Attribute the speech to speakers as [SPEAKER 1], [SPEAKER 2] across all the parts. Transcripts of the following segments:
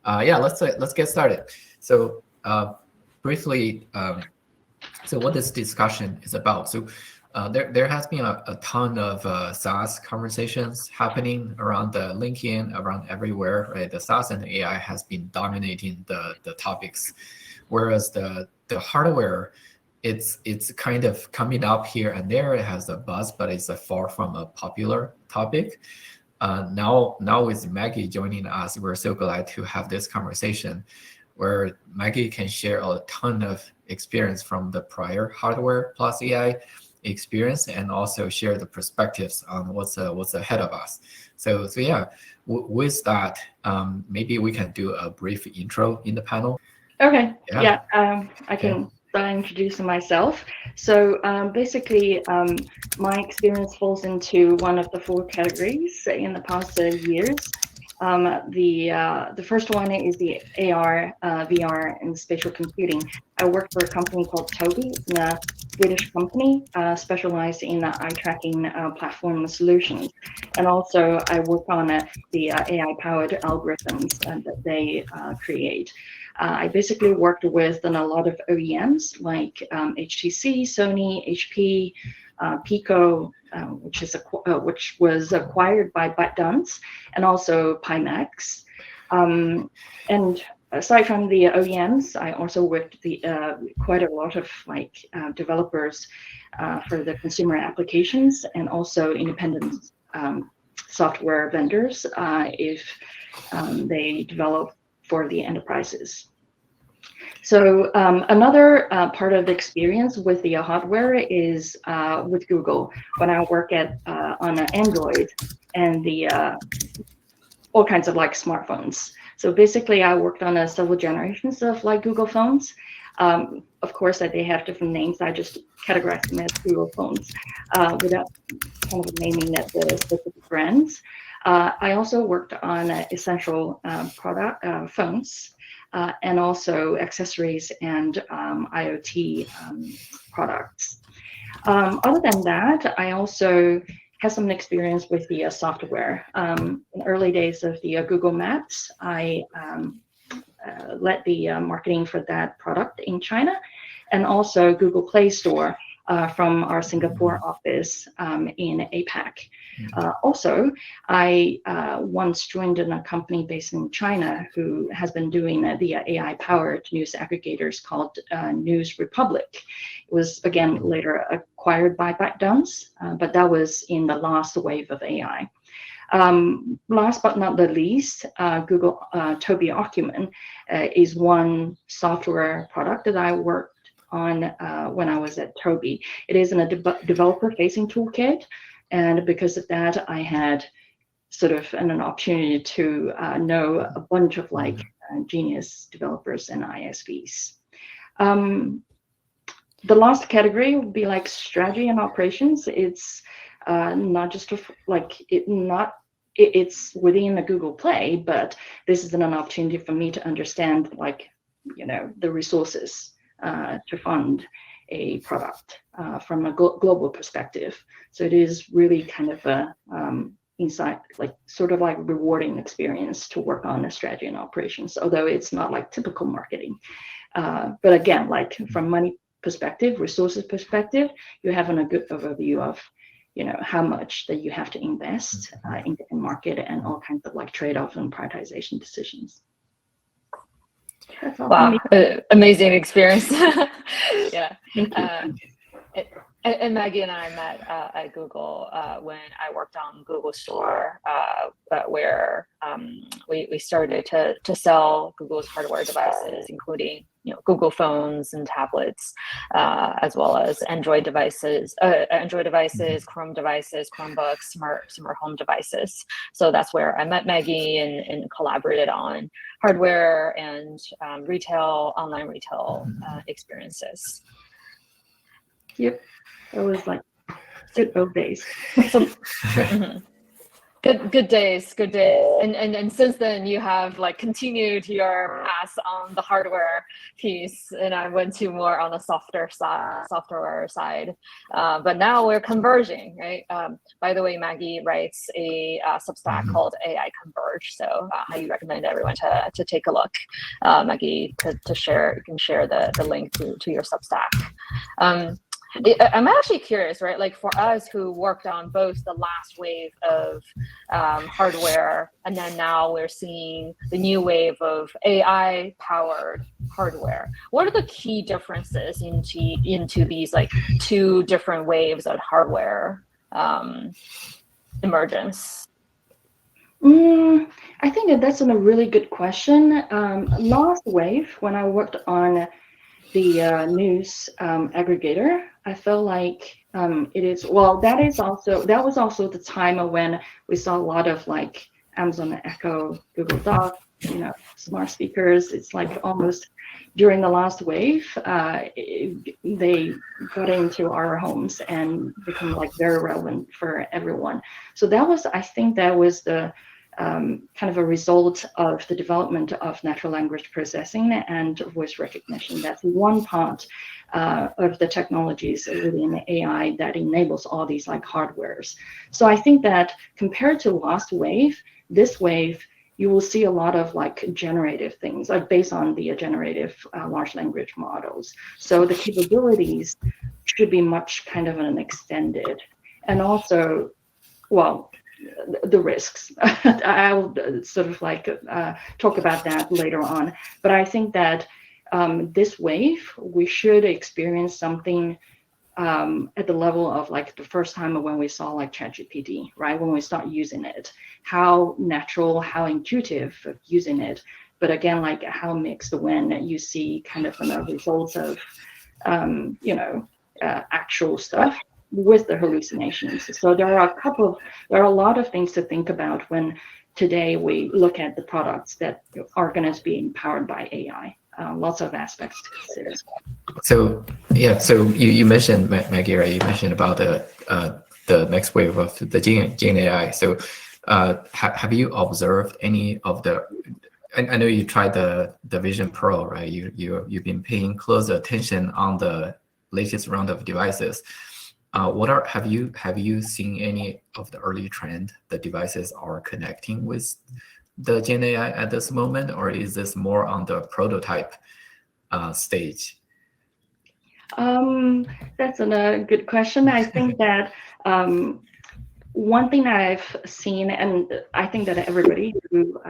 [SPEAKER 1] Yeah, let's get started. So briefly, so what this discussion is about. So there has been a ton of SaaS conversations happening around the LinkedIn, around everywhere, right? The SaaS and the AI has been dominating the topics, whereas the hardware, it's kind of coming up here and there. It has a buzz, but it's far from a popular topic. Now with Maggie joining us, we're so glad to have this conversation where Maggie can share a ton of experience from the prior hardware plus AI experience, and also share the perspectives on what's ahead of us. So yeah, with that, maybe we can do a brief intro in the panel.
[SPEAKER 2] Okay. Yeah. I can start introducing myself. So basically, my experience falls into one of the 4 categories in the past years. The first one is the AR, VR, and spatial computing. I work for a company called Tobii. It's a Swedish company specialized in eye tracking platform solutions. And also I work on the AI-powered algorithms that they create. I basically worked with a lot of OEMs like HTC, Sony, HP, Pico, which was acquired by ByteDance, and also Pimax. And aside from the OEMs, I also worked quite a lot of developers for the consumer applications, and also independent software vendors if they develop for the enterprises. So another part of the experience with the hardware is with Google. When I work on Android and the all kinds of smartphones. So basically, I worked on several generations of Google phones. Of course, that they have different names. I just categorize them as Google phones without kind of naming the specific brands. I also worked on essential product phones. And also accessories and IoT products. Other than that, I also have some experience with the software. In the early days of the Google Maps, I led the marketing for that product in China, and also Google Play Store from our Singapore office in APAC. Also, I once joined in a company based in China who has been doing the AI-powered news aggregators called News Republic. It was, again, later acquired by ByteDance, but that was in the last wave of AI. Last but not the least, Google Tobii Ocumen is one software product that I worked on when I was at Tobii. It is a developer-facing toolkit, and because of that, I had sort of an opportunity to know a bunch of genius developers and ISVs. The last category would be strategy and operations. It's not just it's within the Google Play, but this is an opportunity for me to understand the resources to fund a product from a global perspective. So it is really kind of a insight, rewarding experience to work on the strategy and operations, although it's not typical marketing. But again, from money perspective, resources perspective, you're having a good overview of how much that you have to invest in the market, and all kinds of trade-off and prioritization decisions.
[SPEAKER 3] Wow, amazing experience. Yeah. And Maggie and I met at Google when I worked on Google Store, where we started to sell Google's hardware devices, including Google phones and tablets, as well as Android devices, Chrome devices, Chromebooks, smart home devices. So that's where I met Maggie and collaborated on hardware and online retail experiences.
[SPEAKER 2] Yep, it was good old days.
[SPEAKER 3] So, Good days. And since then you have like continued your path on the hardware piece, and I went to more on the software side. But now we're converging, right? By the way, Maggie writes a Substack called AI Converge, so I highly recommend everyone to take a look. Maggie, to share, you can share the link to your Substack. I'm actually curious, right? Like for us who worked on both the last wave of hardware, and then now we're seeing the new wave of AI-powered hardware. What are the key differences into these like two different waves of hardware emergence?
[SPEAKER 2] I think that's a really good question. Last wave, when I worked on the news aggregator, I felt like that was also the time when we saw a lot of like Amazon Echo, Google Doc, smart speakers. It's like almost during the last wave, they got into our homes and become like very relevant for everyone. So I think that was the kind of a result of the development of natural language processing and voice recognition. That's one part of the technologies within AI that enables all these like hardwares. So I think that compared to last wave, this wave, you will see a lot of like generative things, like based on the generative large language models. So the capabilities should be much kind of an extended, and also, well, the risks. I will sort of like talk about that later on. But I think that this wave, we should experience something at the level of like the first time when we saw like ChatGPT, right? When we start using it, how natural, how intuitive of using it. But again, like how mixed when you see kind of the results of, actual stuff with the hallucinations. So there are a lot of things to think about when today we look at the products that are going to be empowered by AI. Lots of aspects to consider.
[SPEAKER 1] So you mentioned, Maggie, right? You mentioned about the next wave of the Gen AI. So have you observed any of the? I know you tried the Vision Pro, right? You've been paying close attention on the latest round of devices. Have you seen any of the early trend the devices are connecting with the Gen AI at this moment, or is this more on the prototype stage?
[SPEAKER 2] That's a good question. I think that one thing I've seen, and I think that everybody who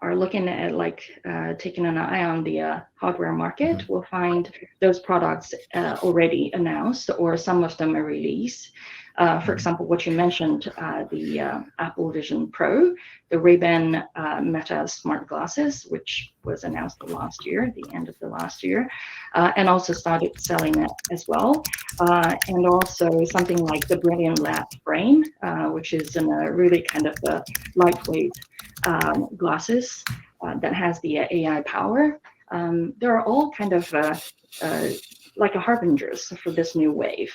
[SPEAKER 2] are looking at like taking an eye on the hardware market will find those products already announced, or some of them are released. For example, what you mentioned, the Apple Vision Pro, the Ray-Ban Meta smart glasses, which was announced last year, the end of the last year, and also started selling it as well. And also something like the Brilliant Lab Frame, which is in a really kind of a lightweight glasses that has the AI power. They're all kind of like a harbingers for this new wave.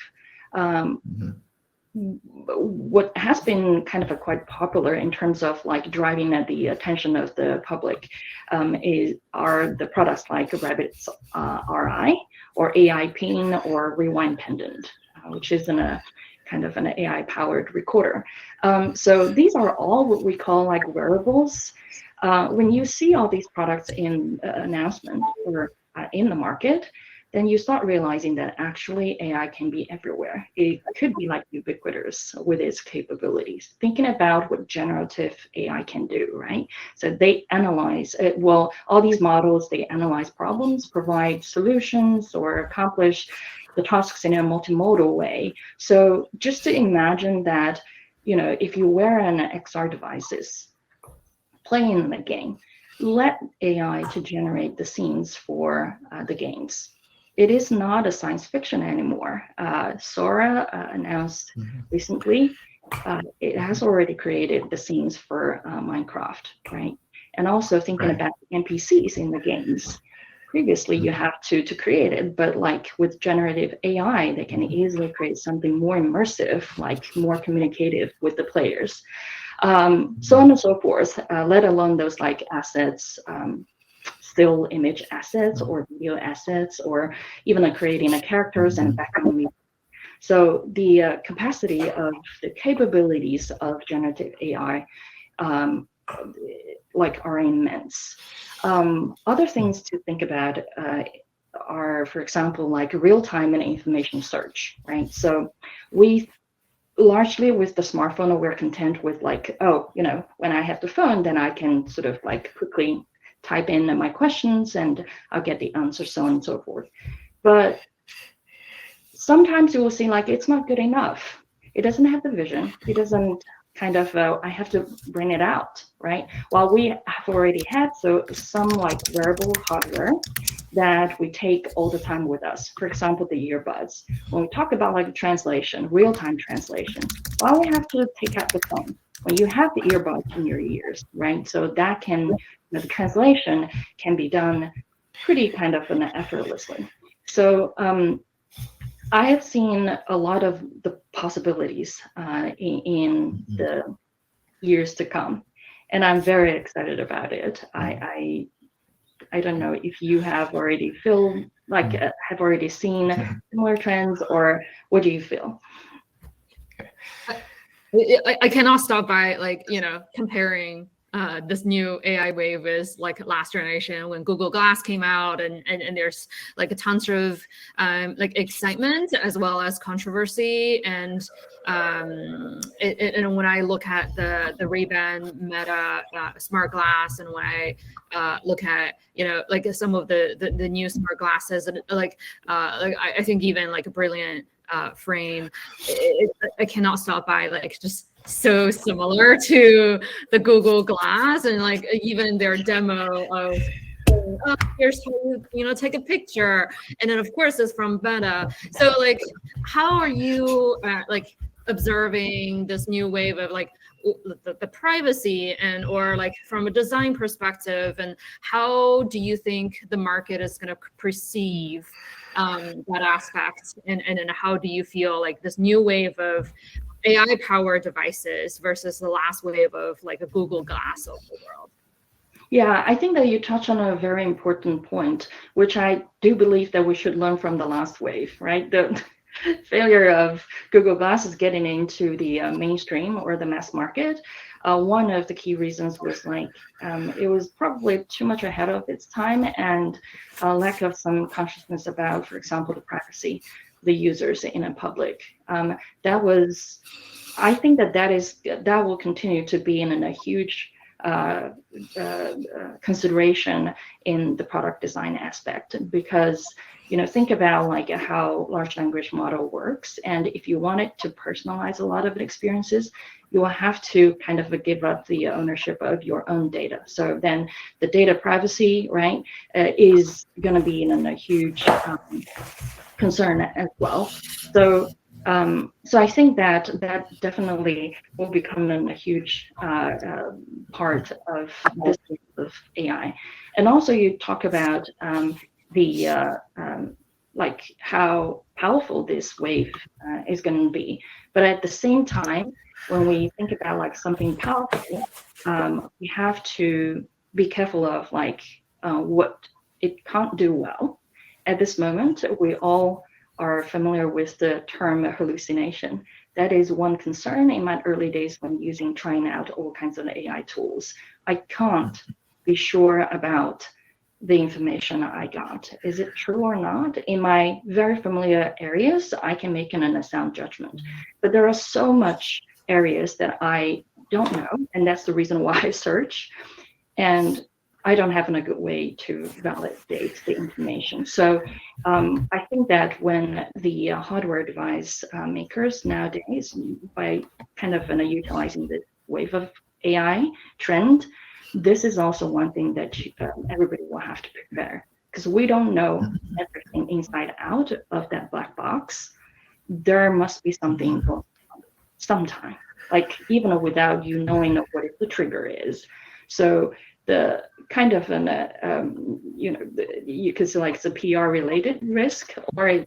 [SPEAKER 2] What has been kind of quite popular in terms of like driving at the attention of the public are the products like Rabbit's RI or AI Pin or Rewind Pendant, which is a kind of an AI powered recorder. So these are all what we call like wearables. When you see all these products in announcement or in the market, then you start realizing that actually AI can be everywhere. It could be like ubiquitous with its capabilities. Thinking about what generative AI can do, right? So they analyze, all these models, they analyze problems, provide solutions, or accomplish the tasks in a multimodal way. So just to imagine that, if you wear an XR devices, playing the game, let AI to generate the scenes for the games. It is not a science fiction anymore. Sora announced recently, it has already created the scenes for Minecraft, right? And also thinking about NPCs in the games. Previously, you have to create it, but like with generative AI, they can easily create something more immersive, like more communicative with the players. So on and so forth, let alone those like assets, still image assets or video assets, or even creating a characters and background music. So the capacity of the capabilities of generative AI are immense. Other things to think about are, for example, like real-time and information search, right? So we largely with the smartphone, we're content with like, oh, when I have the phone, then I can sort of like quickly type in my questions and I'll get the answer, so on and so forth. But sometimes you will see like it's not good enough. It doesn't have the vision. It doesn't kind of, I have to bring it out, right? While we have already had some like wearable hardware that we take all the time with us. For example, the earbuds. When we talk about like translation, real-time translation, why we have to take out the phone? When you have the earbuds in your ears, right? So that can, the translation can be done pretty kind of effortlessly. So I have seen a lot of the possibilities in the years to come, and I'm very excited about it. I don't know if you have already have already seen similar trends, or what do you feel?
[SPEAKER 4] I cannot stop by comparing this new AI wave is like last generation when Google Glass came out, and there's like a tons of excitement as well as controversy, and when I look at the Ray-Ban Meta smart glass, and when I look at some of the new smart glasses, and I think even like a Brilliant frame, I cannot stop by just so similar to the Google Glass, and like even their demo of here's how you take a picture, and then of course it's from Meta. So like, how are you observing this new wave of the privacy, and or like from a design perspective, and how do you think the market is going to perceive that aspect, and then how do you feel like this new wave of AI powered devices versus the last wave of like a Google Glass of the world?
[SPEAKER 2] Yeah, I think that you touch on a very important point, which I do believe that we should learn from the last wave, right? The failure of Google Glass is getting into the mainstream or the mass market. One of the key reasons was it was probably too much ahead of its time, and lack of some consciousness about, for example, the privacy of the users in a public. I think that will continue to be in a huge consideration in the product design aspect, because think about how large language model works, and if you want it to personalize a lot of experiences, you will have to kind of give up the ownership of your own data. So then the data privacy, right, is going to be in a huge concern as well. So I think that definitely will become a huge part of this of AI. And also you talk about how powerful this wave is going to be. But at the same time, when we think about something powerful, we have to be careful of what it can't do well. At this moment, we all are familiar with the term hallucination. That is one concern in my early days when trying out all kinds of AI tools. I can't be sure about the information I got. Is it true or not? In my very familiar areas, I can make an sound judgment. But there are so much areas that I don't know, and that's the reason why I search. And I don't have a good way to validate the information. So I think that when the hardware device makers nowadays, by kind of utilizing the wave of AI trend, this is also one thing that everybody will have to prepare, because we don't know everything inside out of that black box. There must be something going on sometime, even without you knowing what the trigger is. So the kind of you could say it's a PR related risk, or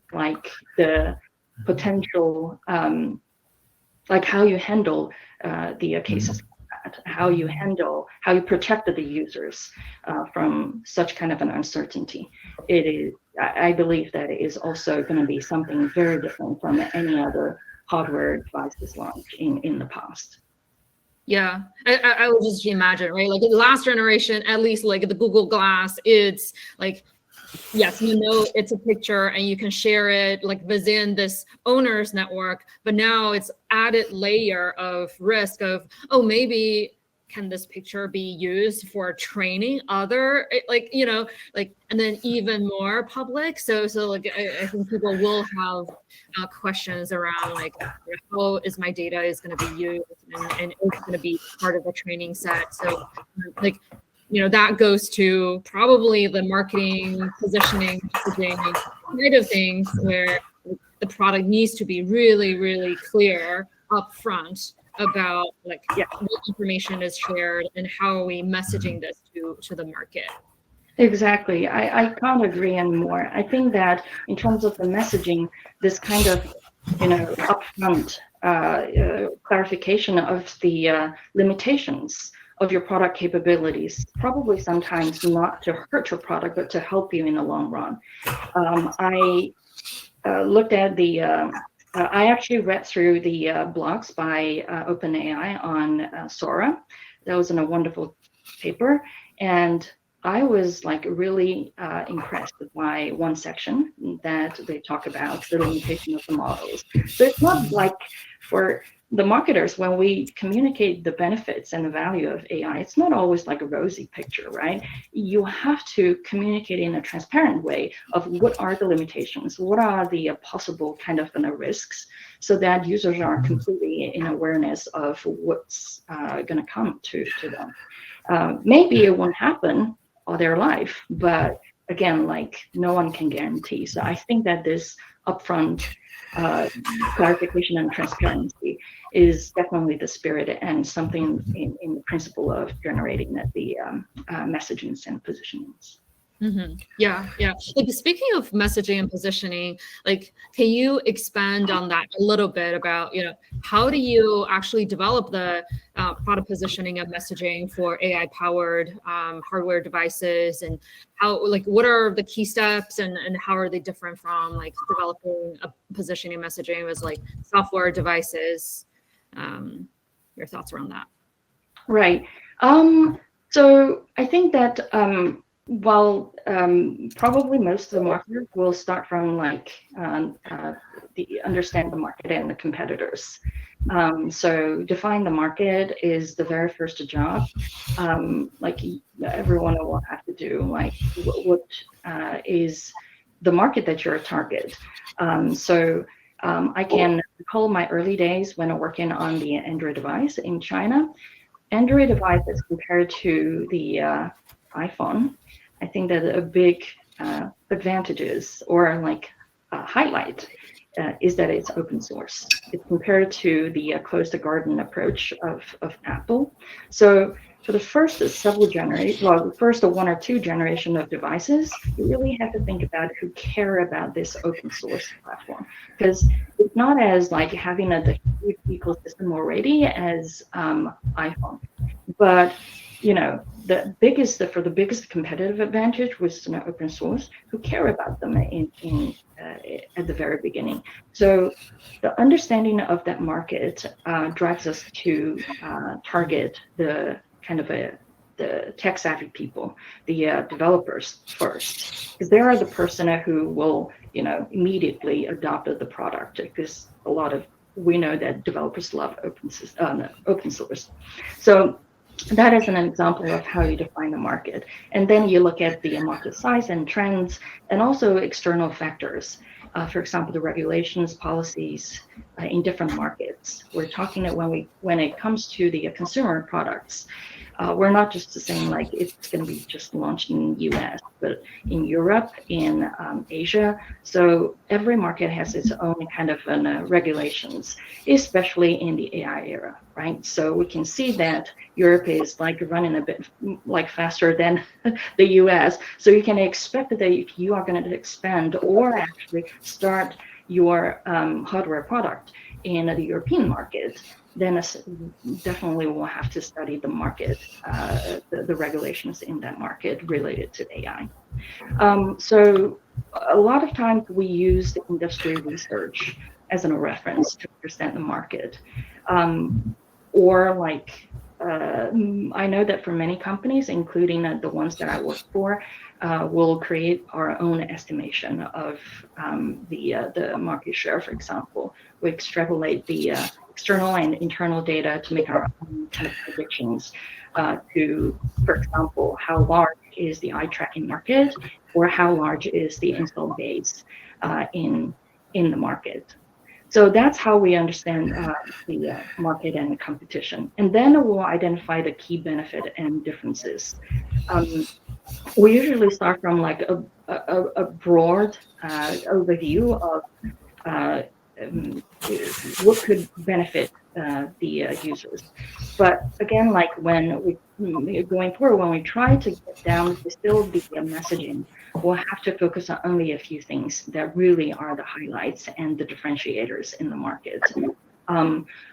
[SPEAKER 2] the potential how you handle the cases that, how you protect the users from such kind of an uncertainty. It is, I believe that it is also going to be something very different from any other hardware devices launched in the past.
[SPEAKER 4] Yeah, I would just imagine, right? Like the last generation, at least like the Google Glass, it's like, yes, it's a picture and you can share it like within this owner's network, but now it's added layer of risk of, oh, maybe can this picture be used for training other, like, and then even more public. So like, I think people will have questions around like, how is my data is going to be used and it's going to be part of the training set. So like, that goes to probably the marketing, positioning, messaging kind of things where the product needs to be really, really clear upfront about like what information is shared and how are we messaging this to the market.
[SPEAKER 2] Exactly. I can't agree anymore. I think that in terms of the messaging, this kind of upfront clarification of the limitations of your product capabilities, probably sometimes not to hurt your product, but to help you in the long run. I looked at I actually read through the blogs by OpenAI on Sora. That was in a wonderful paper. And I was like really impressed by one section that they talk about the limitation of the models. So it's not like for the marketers, when we communicate the benefits and the value of AI, it's not always like a rosy picture, right? You have to communicate in a transparent way of what are the limitations, what are the possible kind of risks, so that users are completely in awareness of what's going to come to them. Maybe it won't happen all their life, but again, like no one can guarantee. So I think that this upfront clarification and transparency is definitely the spirit and something in the principle of generating the messagings and positionings.
[SPEAKER 4] Mm-hmm. Yeah. Like speaking of messaging and positioning, like can you expand on that a little bit about how do you actually develop the product positioning and messaging for AI-powered hardware devices, and how what are the key steps and how are they different from like developing a positioning messaging with like software devices? Your thoughts around that?
[SPEAKER 2] Right. So I think that while probably most of the marketers will start from like understand the market and the competitors. So define the market is the very first job. Like everyone will have to do like what is the market that you're a target. I can recall my early days when I'm working on the Android device in China. Android devices compared to the iPhone, I think that a big advantages or like highlight is that it's open source. It's compared to the closed garden approach of Apple. So for the first several generations, well, the first 1 or 2 generation of devices, you really have to think about who care about this open source platform, because it's not as like having the huge ecosystem already as iPhone, but the biggest competitive advantage was open source, who care about them at the very beginning. So the understanding of that market drives us to target the kind of the tech savvy people, the developers first, because they are the person who will immediately adopt the product, because we know that developers love open source. So that is an example of how you define the market. And then you look at the market size and trends, and also external factors. For example, the regulations, policies in different markets. We're talking that when it comes to the consumer products, we're not just saying like it's going to be just launched in the US, but in Europe, in Asia. So every market has its own kind of regulations, especially in the AI era, right? So we can see that Europe is like running a bit like faster than the US. So you can expect that if you are going to expand or actually start your hardware product in the European market, then definitely we'll have to study the market, the regulations in that market related to AI. So a lot of times we use the industry research as a reference to understand the market. Or like, I know that for many companies, including the ones that I work for, we'll create our own estimation of the market share, for example. We extrapolate the external and internal data to make our own kind of predictions to, for example, how large is the eye tracking market, or how large is the install base in the market. So that's how we understand the market and the competition. And then we'll identify the key benefit and differences. We usually start from like a broad overview of what could benefit the users. But again, like when we going forward, when we try to get down to still the messaging, we'll have to focus on only a few things that really are the highlights and the differentiators in the market.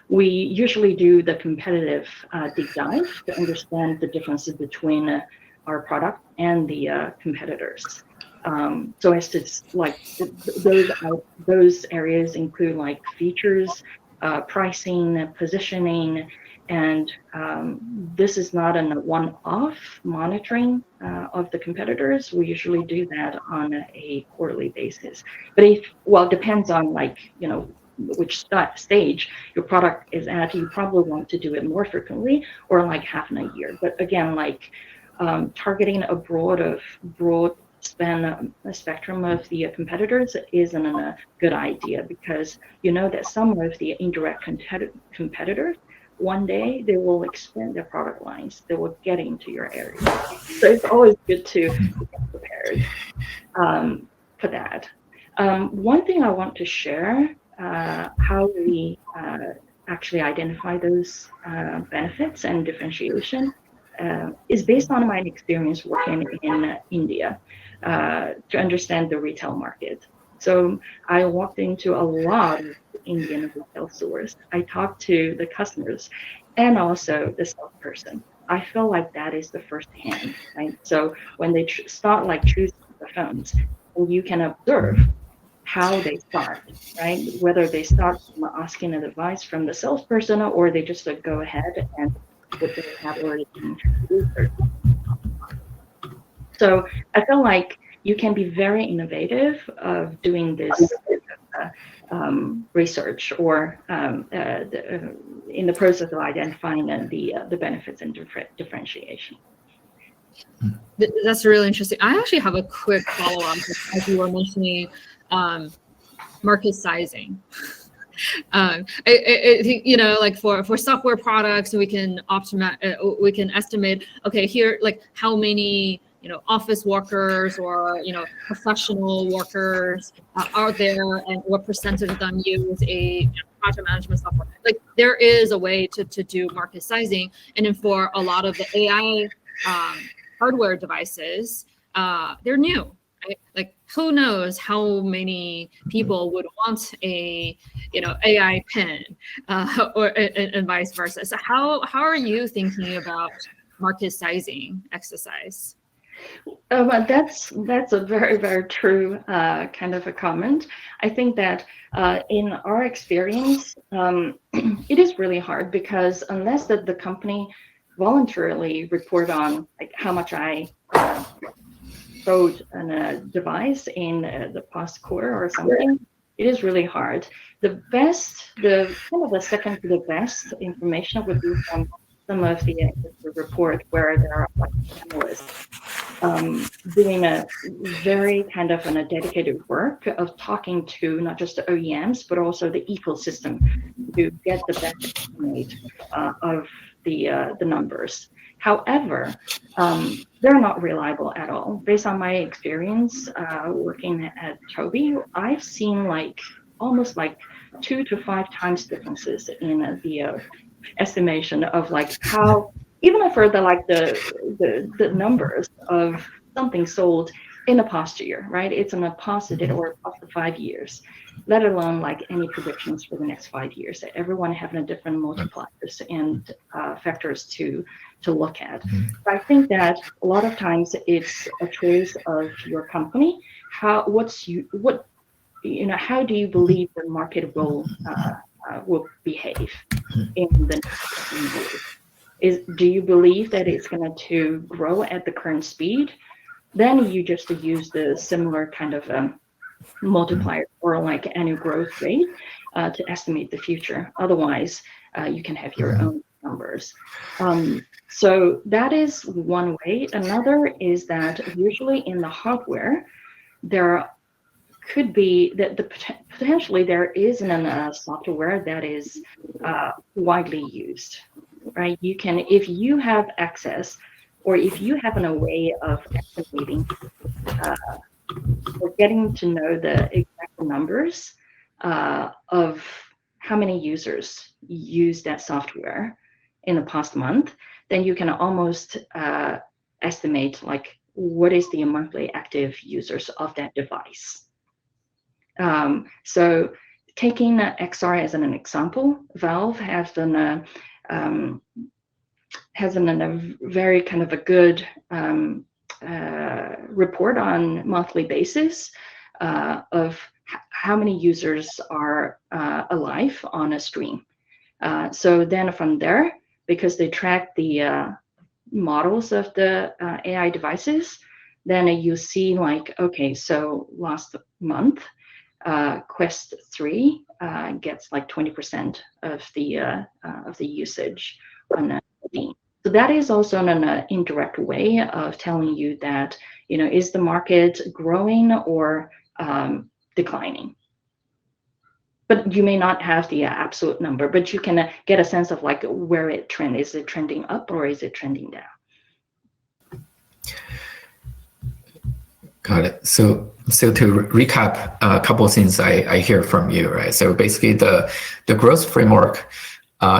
[SPEAKER 2] We usually do the competitive deep dive to understand the differences between our product and the competitors. So as to like those areas include like features, pricing, positioning, and this is not a one-off monitoring of the competitors. We usually do that on a quarterly basis. But it depends on like, you know, which stage your product is at. You probably want to do it more frequently or like half in a year. But again, like targeting a broad spectrum of the competitors isn't a good idea, because you know that some of the indirect competitors, one day they will expand their product lines, they will get into your area. So it's always good to get prepared for that. One thing I want to share, how we actually identify those benefits and differentiation, is based on my experience working in India to understand the retail market. So I walked into a lot of Indian retail stores. I talked to the customers and also the salesperson. I feel like that is the first hand, right? So when they start like choosing the phones, you can observe how they start, right? Whether they start asking advice from the salesperson, or they just go ahead and what they have already been researched. So I feel like you can be very innovative of doing this research, or in the process of identifying the benefits and differentiation.
[SPEAKER 4] That's really interesting. I actually have a quick follow-up, as you were mentioning market sizing. I think, you know, like for software products, we can optimize, we can estimate, okay, here, like how many, you know, office workers or, you know, professional workers are there, and what percentage of them use a project management software. Like there is a way to do market sizing. And then for a lot of the AI hardware devices, they're new. Right? Like who knows how many people would want a, you know, AI pen, or and vice versa. So how are you thinking about market sizing exercise?
[SPEAKER 2] But that's a very, very true kind of a comment. I think that in our experience, it is really hard, because unless the company voluntarily report on like how much I sold a device in the past quarter or something, it is really hard. The second to the best information would be from some of the report where there are like analysts doing a very kind of a dedicated work of talking to not just the OEMs, but also the ecosystem to get the best estimate of the numbers. However, they're not reliable at all. Based on my experience working at Tobii, I've seen like almost like 2 to 5 times differences in the estimation of like how, even for the like the numbers of something sold in the past year, right? It's in the past or past the 5 years, let alone like any predictions for the next 5 years. Everyone having a different multipliers and factors to look at. But I think that a lot of times it's a choice of your company. How do you believe the market will behave in the next few years? Do you believe that it's going to grow at the current speed? Then you just use the similar kind of multiplier or like annual growth rate to estimate the future. Otherwise, you can have your own numbers. So that is one way. Another is that usually in the hardware, there could be that potentially there is a software that is widely used, right? You can, if you have access, or if you have a way of estimating or getting to know the exact numbers of how many users use that software in the past month, then you can almost estimate like what is the monthly active users of that device. So taking XR as an example, Valve has done a very kind of a good report on monthly basis of how many users are alive on a stream. So then from there, because they track the models of the AI devices, then you see like, okay, so last month, Quest 3 gets like 20% of the usage on Steam. So that is also an indirect way of telling you that, is the market growing or declining? But you may not have the absolute number, but you can get a sense of like where it trend. Is it trending up or is it trending down?
[SPEAKER 1] Got it. So to recap a couple of things I hear from you, right? So basically the growth framework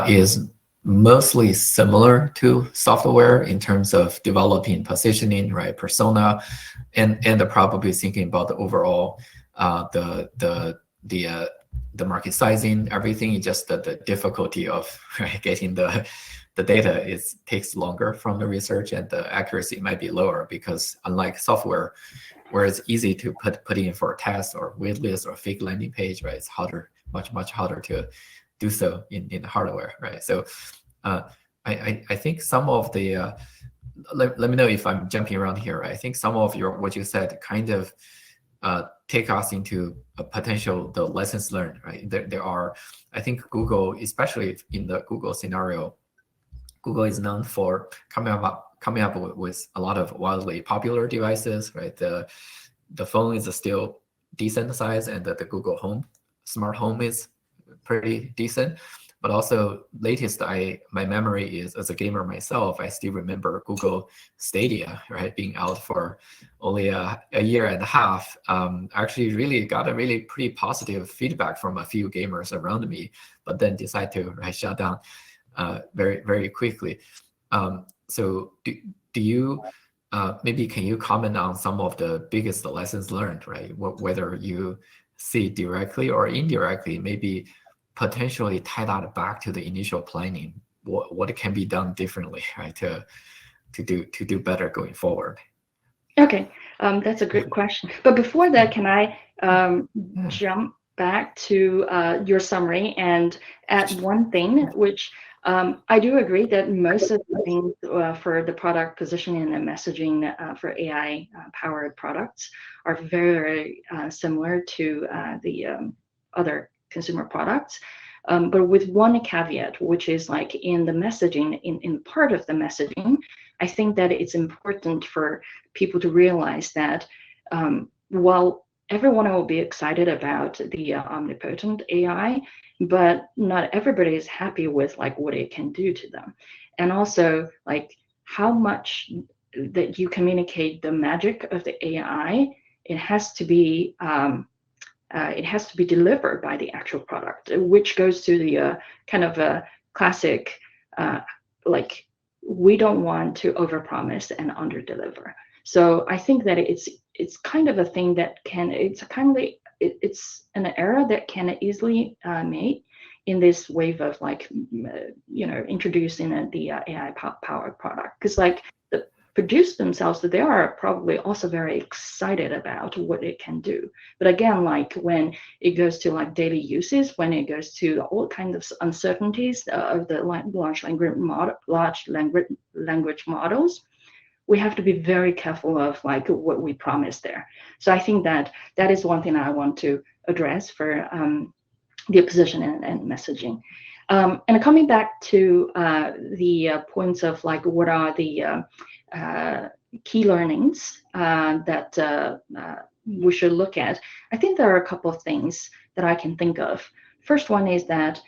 [SPEAKER 1] is mostly similar to software in terms of developing positioning, right, persona, and probably thinking about the overall the market sizing, everything. Just the difficulty of getting the data takes longer from the research, and the accuracy might be lower because unlike software, where it's easy to put in for a test or waitlist or fake landing page, right? It's harder, much harder to do so in the hardware, right? So I think some of the let me know if I'm jumping around here, right? I think some of what you said kind of take us into a potential the lessons learned, right? There are, I think Google, especially in the Google scenario, Google is known for coming up with a lot of wildly popular devices, right? The phone is still decent size, and the Google Home, smart home is pretty decent. But also latest, my memory is, as a gamer myself, I still remember Google Stadia, right, being out for only a year and a half. Actually really got a really pretty positive feedback from a few gamers around me, but then decided to shut down very, very quickly. So do you, maybe can you comment on some of the biggest lessons learned, right? Whether you see directly or indirectly, maybe potentially tie that back to the initial planning, what can be done differently, right, to do better going forward?
[SPEAKER 2] Okay, that's a good question. But before that, can I jump back to your summary and add one thing, which I do agree that most of the things for the product positioning and messaging for AI powered products are very, very similar to the other consumer products. But with one caveat, which is like in the messaging, in part of the messaging, I think that it's important for people to realize that while everyone will be excited about the omnipotent AI, but not everybody is happy with like what it can do to them. And also like how much that you communicate the magic of the AI, it has to be delivered by the actual product, which goes to the kind of a classic, like we don't want to overpromise and underdeliver. So I think that it's kind of a thing that it's an error that can easily made in this wave of like introducing the AI powered product, because like the produce themselves, they are probably also very excited about what it can do. But again, like when it goes to like daily uses, when it goes to all kinds of uncertainties of the large language models, we have to be very careful of like what we promise there. So I think that is one thing I want to address for the position and messaging. And coming back to the points of like what are the key learnings that we should look at, I think there are a couple of things that I can think of. First one is that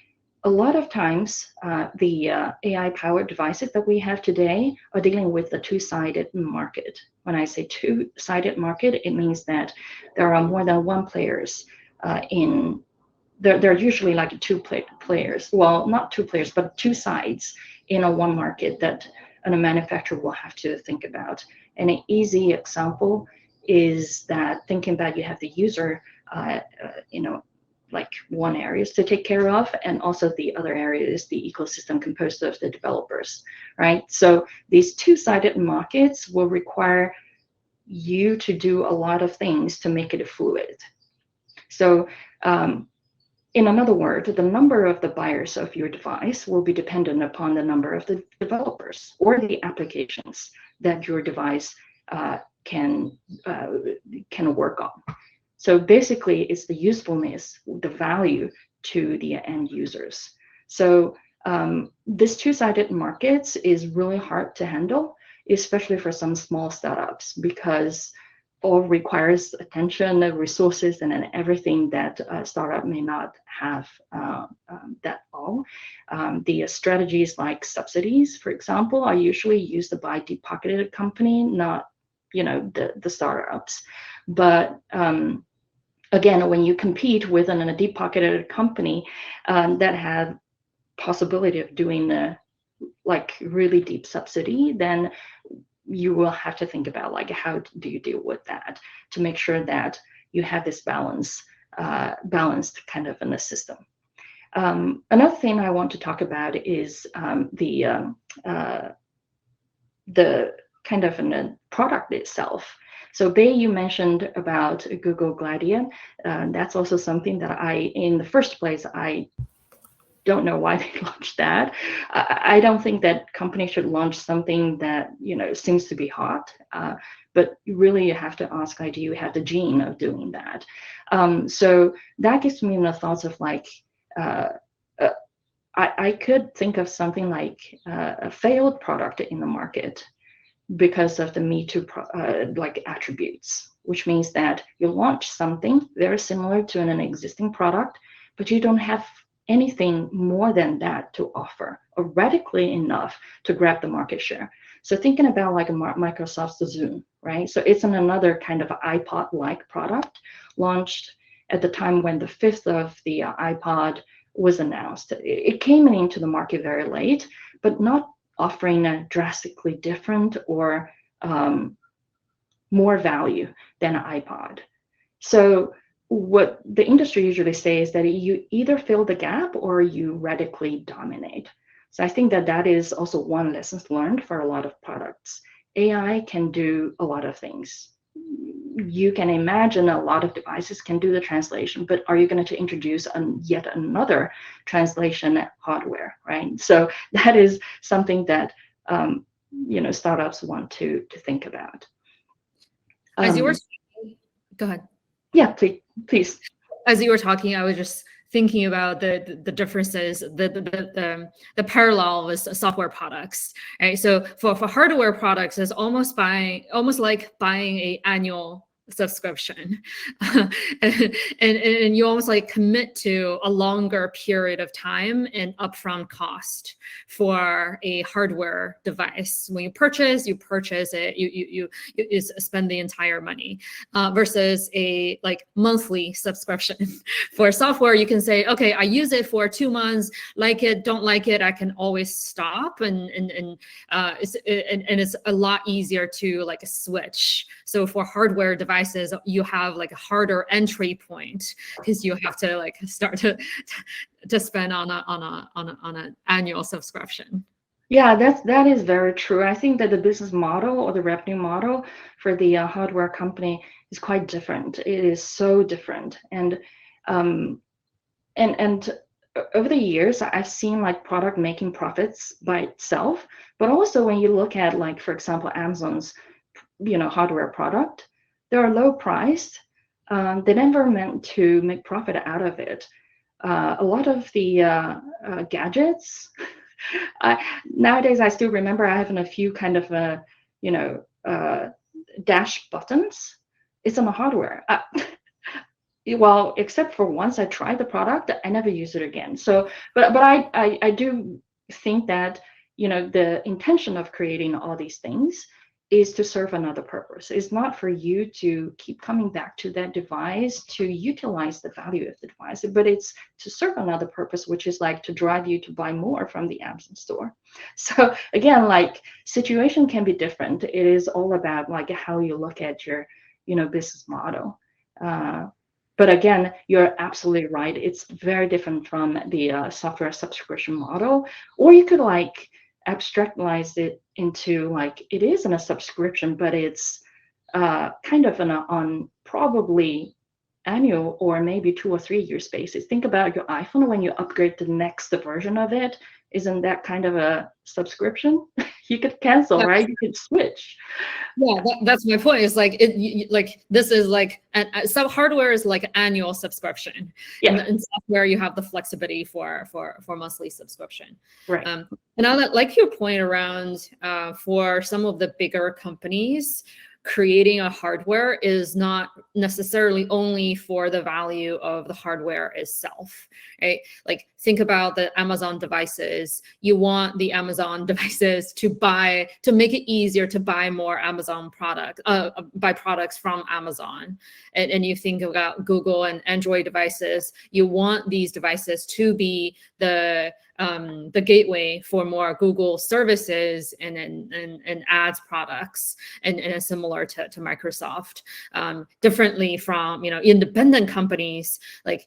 [SPEAKER 2] a lot of times the AI-powered devices that we have today are dealing with the two-sided market. When I say two-sided market, it means that there are more than one players in. There are usually like two players. Well, not two players, but two sides in a one market that a manufacturer will have to think about. And an easy example is that thinking that you have the user, like one area is to take care of, and also the other area is the ecosystem composed of the developers, right? So these two-sided markets will require you to do a lot of things to make it fluid. So in another word, the number of the buyers of your device will be dependent upon the number of the developers or the applications that your device can work on. So basically, it's the usefulness, the value to the end users. So this two-sided markets is really hard to handle, especially for some small startups, because all requires attention, resources, and then everything that a startup may not have that all. The strategies like subsidies, for example, are usually used by deep-pocketed company, not the startups. But again, when you compete with a deep-pocketed company that have possibility of doing the like really deep subsidy, then you will have to think about like how do you deal with that to make sure that you have this balanced kind of in the system. Another thing I want to talk about is the kind of in the product itself. So Bei, you mentioned about Google Gladian. That's also something that in the first place, I don't know why they launched that. I don't think that companies should launch something that seems to be hot, but really you have to ask, like, do you have the gene of doing that? So that gives me the thoughts of like, I could think of something like a failed product in the market because of the Me Too like attributes, which means that you launch something very similar to an existing product, but you don't have anything more than that to offer, or radically enough to grab the market share. So thinking about like Microsoft's Zoom, right? So it's another kind of iPod-like product launched at the time when the fifth of the iPod was announced. It came into the market very late, but not offering a drastically different or more value than an iPod. So what the industry usually says is that you either fill the gap or you radically dominate. So I think that is also one lesson learned for a lot of products. AI can do a lot of things. You can imagine a lot of devices can do the translation, but are you going to introduce yet another translation hardware, right? So that is something that startups want to think about.
[SPEAKER 4] As you were, go ahead.
[SPEAKER 2] Yeah, please.
[SPEAKER 4] As you were talking, I was just thinking about the differences, the parallel with software products, right? So for hardware products, it's almost like buying an annual subscription. and you almost like commit to a longer period of time and upfront cost for a hardware device. When you purchase it, you spend the entire money, versus a like monthly subscription. For software, you can say, okay, I use it for 2 months, like it, don't like it, I can always stop, and it's a lot easier to like switch. So for hardware devices, you have like a harder entry point because you have to like start to spend on an annual subscription.
[SPEAKER 2] Yeah, that is very true. I think that the business model or the revenue model for the hardware company is quite different. It is so different, and over the years, I've seen like product making profits by itself, but also when you look at like, for example, Amazon's hardware product, they are low priced. They never meant to make profit out of it. A lot of the gadgets. Nowadays, I still remember I have a few kind of dash buttons. It's on the hardware. Well, except for once I tried the product, I never use it again. So, but I do think that the intention of creating all these things is to serve another purpose. It's not for you to keep coming back to that device to utilize the value of the device, but it's to serve another purpose, which is like to drive you to buy more from the Amazon store. So again, like situation can be different. It is all about like how you look at your, business model. But again, you're absolutely right. It's very different from the software subscription model, or you could like abstractlize it into like it isn't a subscription, but it's kind of on probably annual or maybe 2 or 3 years basis. Think about your iPhone when you upgrade to the next version of it. Isn't that kind of a subscription? You could cancel, right? You could switch.
[SPEAKER 4] Yeah, that's my point. It's like this is like some hardware is like annual subscription.
[SPEAKER 2] Yeah.
[SPEAKER 4] And in software, you have the flexibility for monthly subscription.
[SPEAKER 2] Right.
[SPEAKER 4] And I like your point around for some of the bigger companies, creating a hardware is not necessarily only for the value of the hardware itself, right? Like think about the Amazon devices. You want the Amazon devices to make it easier to buy more Amazon buy products from Amazon. And you think about Google and Android devices, you want these devices to be the gateway for more Google services and ads products, and similar to Microsoft. Differently from independent companies, are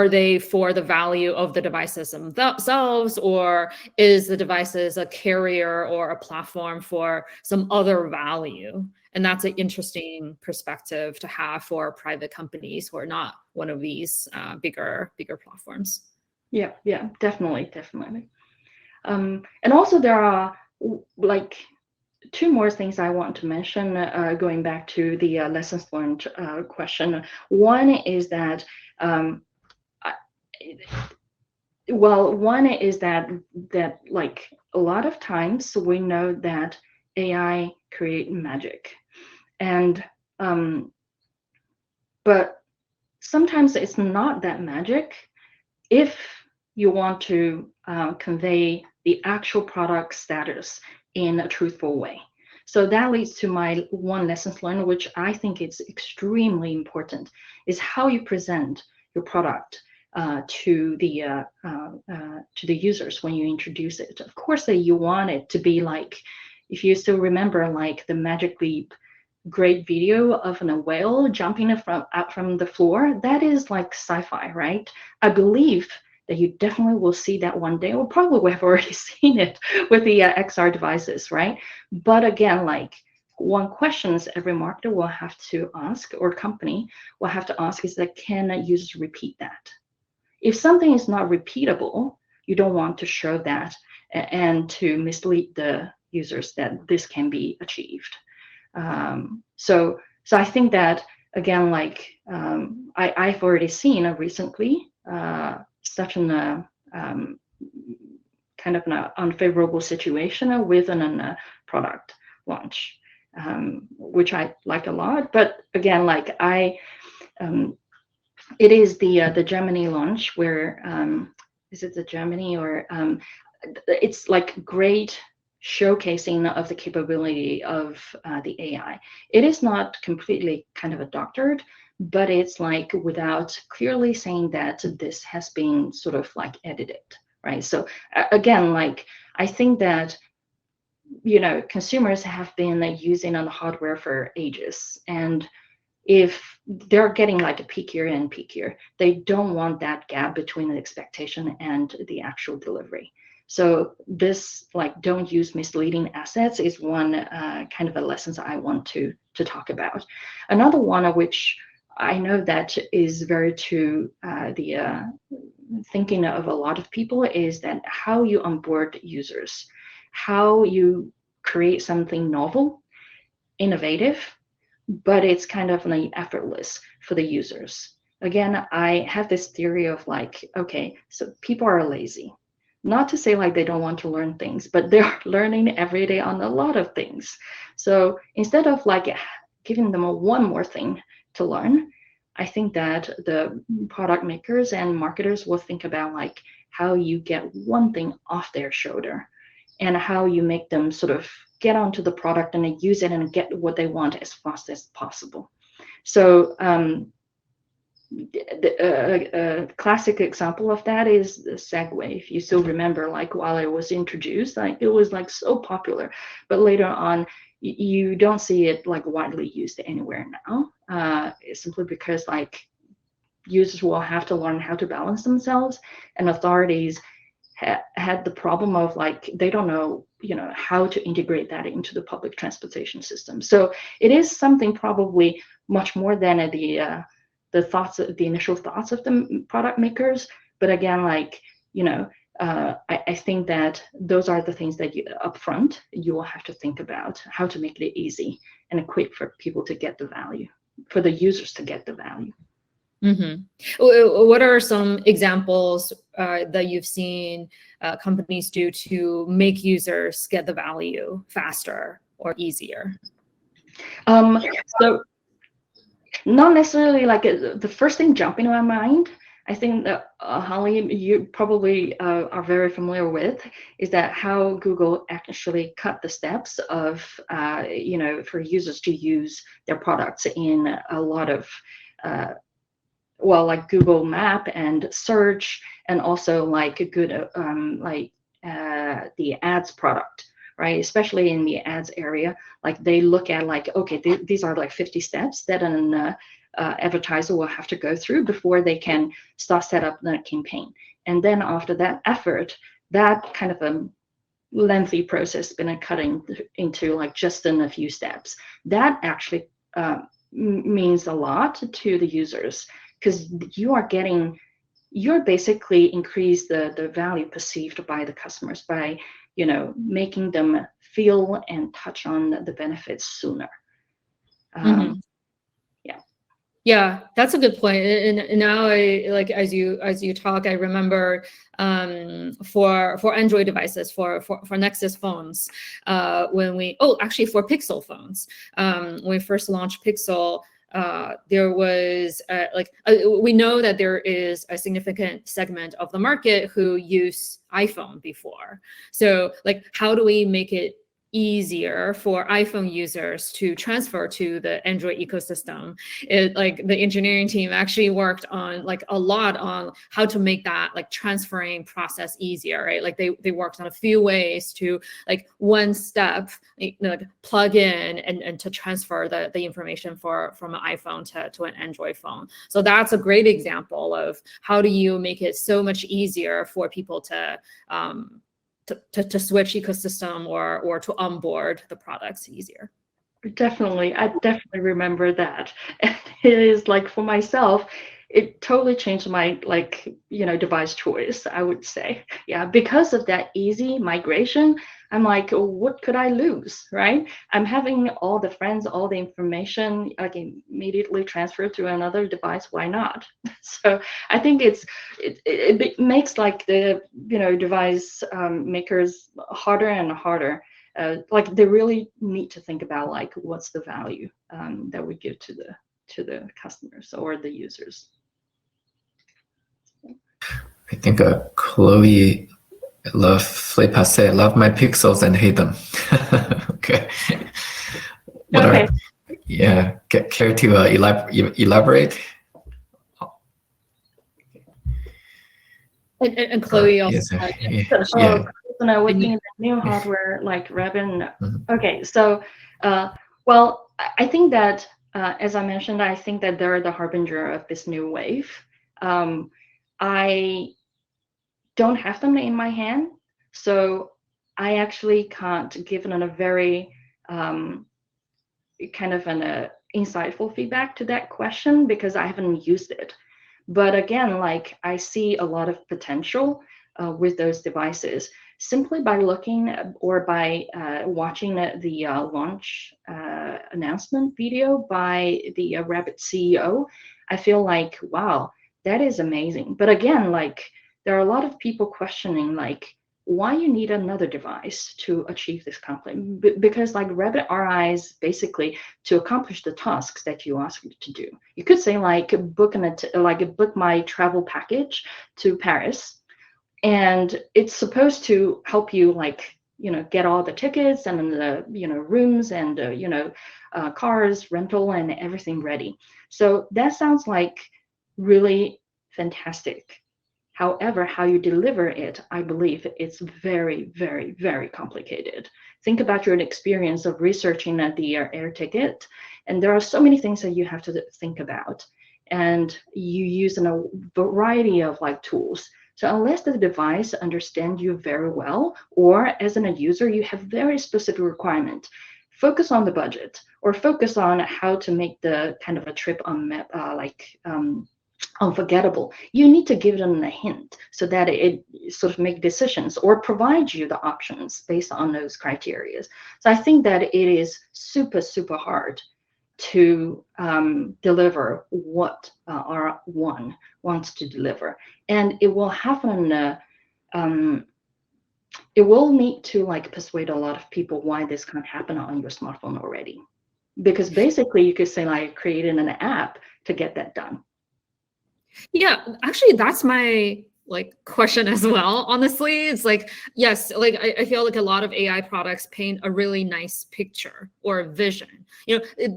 [SPEAKER 4] they for the value of the devices themselves, or is the devices a carrier or a platform for some other value? And that's an interesting perspective to have for private companies who are not one of these bigger platforms.
[SPEAKER 2] Yeah, definitely. And also there are like 2 more things I want to mention, going back to the lessons learned question. One is that, that like a lot of times we know that AI create magic, and but sometimes it's not that magic if you want to convey the actual product status in a truthful way. So that leads to my one lessons learned, which I think is extremely important, is how you present your product to the users when you introduce it. Of course, that you want it to be like, if you still remember, like the Magic Leap great video of a whale jumping out from the floor, that is like sci-fi, right? I believe that you definitely will see that one day, or probably have already seen it with the XR devices, right? But again, like one questions every marketer will have to ask, or company will have to ask, is that can users repeat that? If something is not repeatable, you don't want to show that and to mislead the users that this can be achieved. So I think that again, like I've already seen recently such an kind of an unfavorable situation with an product launch. which I like a lot. But again, like it is the Germany launch where is it the Germany or it's like great showcasing of the capability of the AI. It is not completely kind of a doctored, but it's like without clearly saying that this has been sort of like edited, right? So again, like I think that consumers have been using on the hardware for ages, and if they're getting like a peak year and peak year, they don't want that gap between the expectation and the actual delivery. So this like don't use misleading assets is one kind of a lessons I want to talk about. Another one of which I know that is very true, the thinking of a lot of people is that how you onboard users, how you create something novel, innovative, but it's kind of like effortless for the users. Again, I have this theory of like, okay, so people are lazy. Not to say like they don't want to learn things, but they're learning every day on a lot of things. So instead of like giving them one more thing to learn, I think that the product makers and marketers will think about like how you get one thing off their shoulder and how you make them sort of get onto the product and use it and get what they want as fast as possible. So a classic example of that is the Segway. If you still remember, like while it was introduced, like it was like so popular, but later on you don't see it like widely used anywhere now, simply because like users will have to learn how to balance themselves, and authorities had the problem of like they don't know how to integrate that into the public transportation system. So it is something probably much more than the initial thoughts of the product makers. But again, like I think that those are the things that upfront you will have to think about how to make it easy and quick for people to get the value, for the users to get the value.
[SPEAKER 4] Mm-hmm. What are some examples that you've seen companies do to make users get the value faster or easier?
[SPEAKER 2] So not necessarily like the first thing jumping to my mind, I think that Holly, you probably are very familiar with, is that how Google actually cut the steps of for users to use their products in a lot of like Google Map and search, and also like a good the ads product, right? Especially in the ads area, like they look at like, okay, these are like 50 steps that an advertiser will have to go through before they can start set up the campaign. And then after that effort, that kind of a lengthy process been cutting into like just in a few steps. That actually means a lot to the users, because you're basically increase the value perceived by the customers by making them feel and touch on the benefits sooner.
[SPEAKER 4] Yeah, that's a good point. And now I like as you talk, I remember for Android devices, for Nexus phones, when actually for Pixel phones, when we first launched Pixel, there was we know that there is a significant segment of the market who use iPhone before. So like, how do we make it easier for iPhone users to transfer to the Android ecosystem? Like the engineering team actually worked on like a lot on how to make that like transferring process easier, right? Like they worked on a few ways to like one step, like plug in and to transfer the information from an iPhone to an Android phone. So that's a great example of how do you make it so much easier for people to switch ecosystem or to onboard the products easier.
[SPEAKER 2] Definitely. I definitely remember that. And it is like for myself, it totally changed my device choice, I would say. Yeah, because of that easy migration, I'm like, what could I lose, right? I'm having all the friends, all the information, I can immediately transfer to another device. Why not? So I think it makes like the device makers harder and harder like they really need to think about like what's the value that we give to the customers or the users.
[SPEAKER 1] I think Chloe love say love my pixels and hate them. Okay. What
[SPEAKER 2] Okay.
[SPEAKER 1] Care to elaborate?
[SPEAKER 4] And Chloe also.
[SPEAKER 2] Within the new hardware like Rabbit. Okay, so well, I think that as I mentioned, I think that they're the harbinger of this new wave. I don't have them in my hand, so I actually can't give them a very kind of an insightful feedback to that question because I haven't used it. But again, like I see a lot of potential with those devices simply by looking or by watching the launch announcement video by the Rabbit CEO. I feel like, wow, that is amazing. But again, like there are a lot of people questioning like why you need another device to achieve this complete, because like Rabbit RI is basically to accomplish the tasks that you ask it to do. You could say like book my travel package to Paris, and it's supposed to help you like get all the tickets and the rooms and cars rental and everything ready. So that sounds like really fantastic. However, how you deliver it, I believe it's very, very, very complicated. Think about your experience of researching the air ticket, and there are so many things that you have to think about. And you use a variety of like tools. So unless the device understands you very well, or as a user, you have very specific requirement, focus on the budget or focus on how to make the kind of a trip unforgettable. You need to give them a hint so that it sort of make decisions or provide you the options based on those criteria. So I think that it is super, super hard to deliver what R1 wants to deliver. And it will happen, it will need to like persuade a lot of people why this can't happen on your smartphone already. Because basically you could say like creating an app to get that done.
[SPEAKER 4] Yeah, actually, that's my like question as well. Honestly, it's like, yes, like I feel like a lot of AI products paint a really nice picture or vision.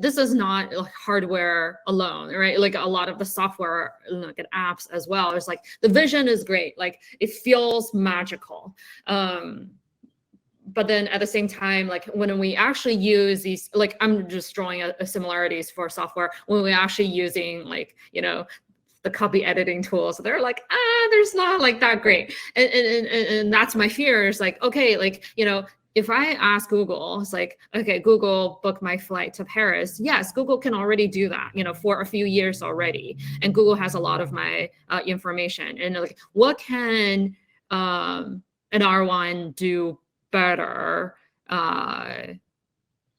[SPEAKER 4] This is not like hardware alone, right? Like a lot of the software, like apps as well. It's like the vision is great, like it feels magical. But then at the same time, like when we actually use these, like I'm just drawing a similarities for software, when we're actually using like, the copy editing tools, they're like, there's not like that great. And that's my fear is like, okay, like, if I ask Google, it's like, okay, Google, book my flight to Paris. Yes, Google can already do that, for a few years already. And Google has a lot of my information. And like, what can an R1 do better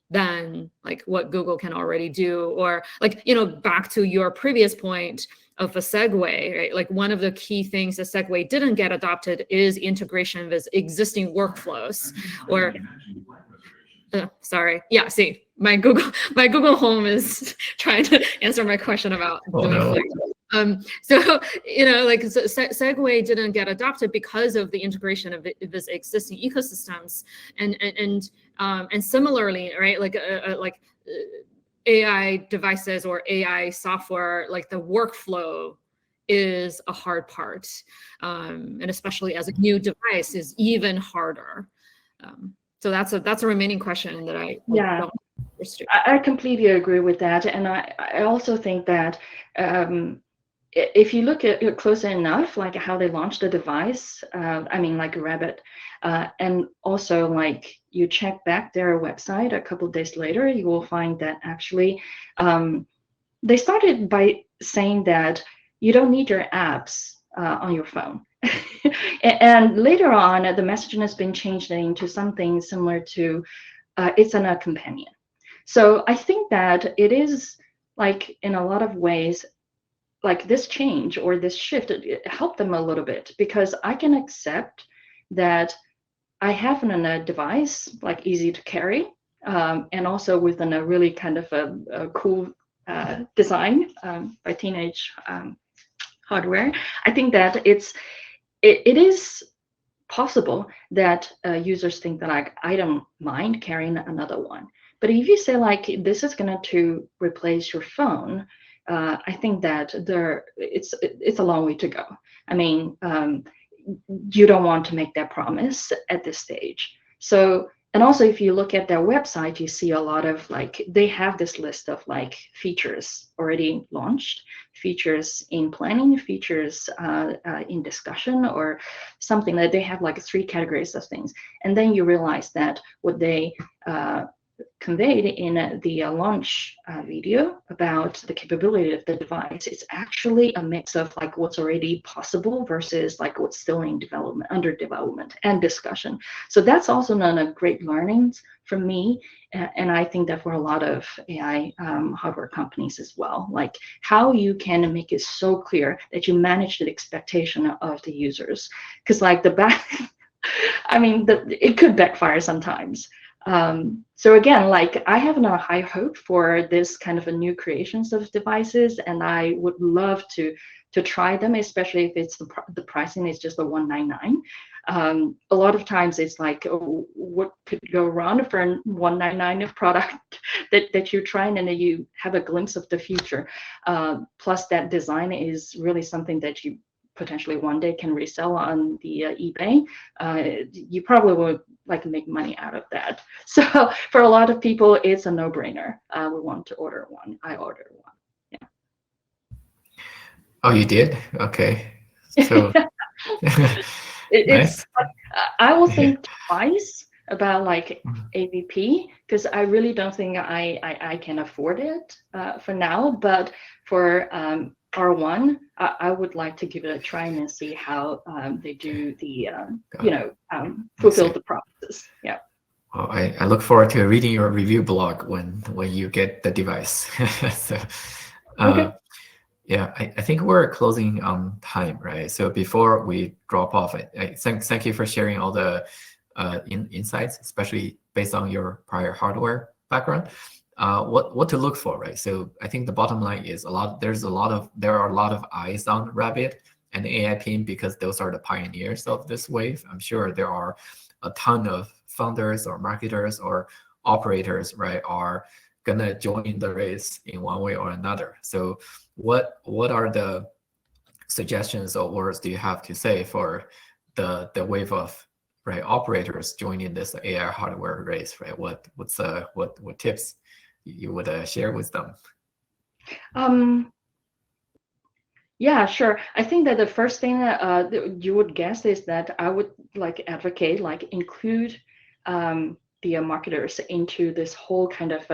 [SPEAKER 4] than like what Google can already do? Or like, back to your previous point of a Segway, right? Like one of the key things that Segway didn't get adopted is integration with existing workflows. Or, sorry, yeah. See, my Google Home is trying to answer my question about. So Segway didn't get adopted because of the integration of this existing ecosystems, and similarly, right? Like AI devices or AI software, like the workflow is a hard part, and especially as a new device is even harder. So that's a remaining question that I don't understand.
[SPEAKER 2] I completely agree with that, and I also think that if you look at it closely enough, like how they launched the device, like Rabbit, and also like you check back their website a couple of days later, you will find that actually they started by saying that you don't need your apps on your phone. And later on, the messaging has been changed into something similar to it's a companion. So I think that it is like in a lot of ways, like this change or this shift, it helped them a little bit because I can accept that I have a device like easy to carry, and also within a really kind of a cool design by Teenage Hardware. I think that it is possible that users think that like I don't mind carrying another one. But if you say like this is going to replace your phone, I think that it's a long way to go. I mean, you don't want to make that promise at this stage. So, and also if you look at their website, you see a lot of like, they have this list of like features already launched, features in planning, features in discussion, or something that they have like 3 categories of things. And then you realize that what they conveyed in the launch video about the capability of the device, it's actually a mix of like what's already possible versus like what's still in development, under development and discussion. So that's also a great learnings for me, and I think that for a lot of AI hardware companies as well, like how you can make it so clear that you manage the expectation of the users, because like I mean, it could backfire sometimes. So again, like I have a high hope for this kind of a new creations of devices, and I would love to try them, especially if it's the pricing is just a $199. A lot of times it's like, oh, what could go wrong for a $199 product that you're trying, and then you have a glimpse of the future. Plus that design is really something that you potentially one day can resell on the eBay. You probably will like make money out of that. So for a lot of people, it's a no-brainer. We want to order one. I ordered one. Yeah.
[SPEAKER 1] Oh, you did? Okay. So
[SPEAKER 2] It's
[SPEAKER 1] nice.
[SPEAKER 2] I will think twice about like
[SPEAKER 1] Mhm.
[SPEAKER 2] AVP, because I really don't think I can afford it for now. But for R1, I would like to give it a try and see how they do the fulfill the promises. Yeah.
[SPEAKER 1] Well, I look forward to reading your review blog when you get the device. So,
[SPEAKER 2] Okay.
[SPEAKER 1] yeah, I think we're closing on time, right? So before we drop off, thank you for sharing all the insights, especially based on your prior hardware background. What to look for, right? So I think the bottom line is there are a lot of eyes on Rabbit and AI Pin, because those are the pioneers of this wave. I'm sure there are a ton of founders or marketers or operators, right, are gonna join the race in one way or another. So what are the suggestions or words do you have to say for the wave of operators joining this AI hardware race, right? What tips you would share with them?
[SPEAKER 2] Yeah, sure. I think that the first thing that you would guess is that I would like advocate, like include the marketers into this whole kind of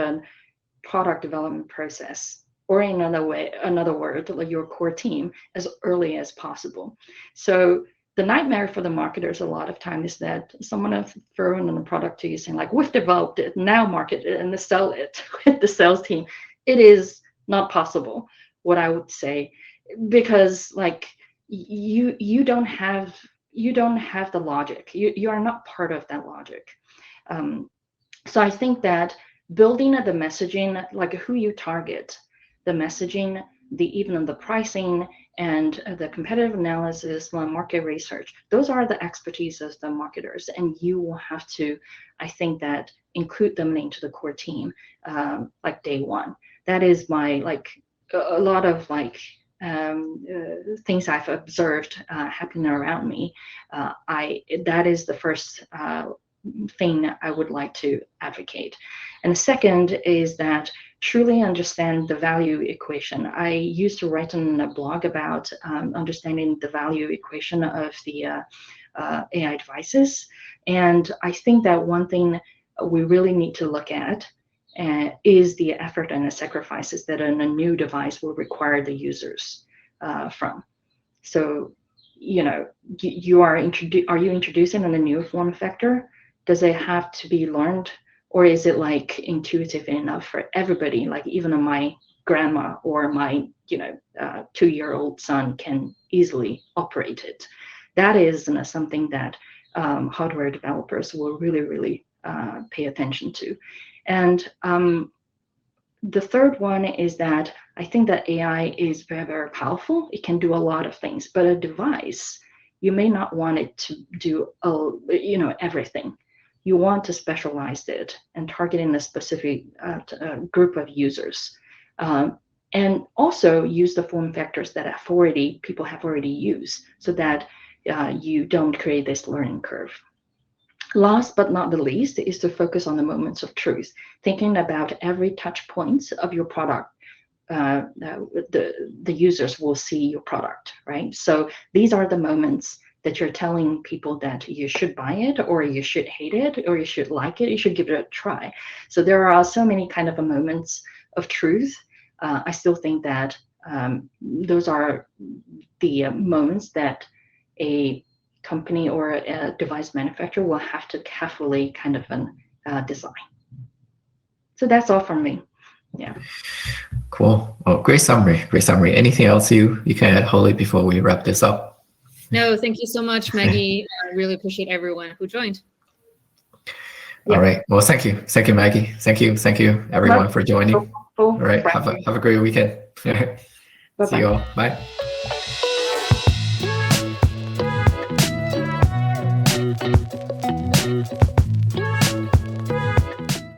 [SPEAKER 2] product development process, or in another word, like your core team, as early as possible. So the nightmare for the marketers a lot of time is that someone is throwing in a product to you saying like, we've developed it, now market it and sell it with the sales team. It is not possible, what I would say, because like you don't have the logic. You are not part of that logic. So I think that building the messaging, like who you target, the messaging, even the pricing and the competitive analysis, market research, those are the expertise of the marketers, and you will have to, I think, that include them into the core team, like day one. That is my like a lot of like things I've observed happening around me. That is the first thing I would like to advocate. And the second is that truly understand the value equation. I used to write on a blog about understanding the value equation of the AI devices. And I think that one thing we really need to look at is the effort and the sacrifices that a new device will require the users from. So, are you introducing a new form factor? Does it have to be learned, or is it like intuitive enough for everybody? Like even my grandma or my 2-year-old son can easily operate it. That is something that hardware developers will really pay attention to. And the third one is that I think that AI is very powerful. It can do a lot of things, but a device, you may not want it to do everything. You want to specialize it and target in a specific group of users. And also use the form factors that people have already used, so that you don't create this learning curve. Last but not the least is to focus on the moments of truth, thinking about every touch points of your product. The users will see your product, right? So these are the moments that you're telling people that you should buy it, or you should hate it, or you should like it, you should give it a try. So there are so many kind of moments of truth. I still think that those are the moments that a company or a device manufacturer will have to carefully kind of design. So that's all from me. Yeah.
[SPEAKER 1] Cool. Well, great summary. Great summary. Anything else you can add, Holly, before we wrap this up?
[SPEAKER 4] No, thank you so much, Maggie. I really appreciate everyone who joined.
[SPEAKER 1] All right. Well, thank you. Thank you, Maggie. Thank you, everyone, for joining. All right. Have a great weekend. See you all. Bye.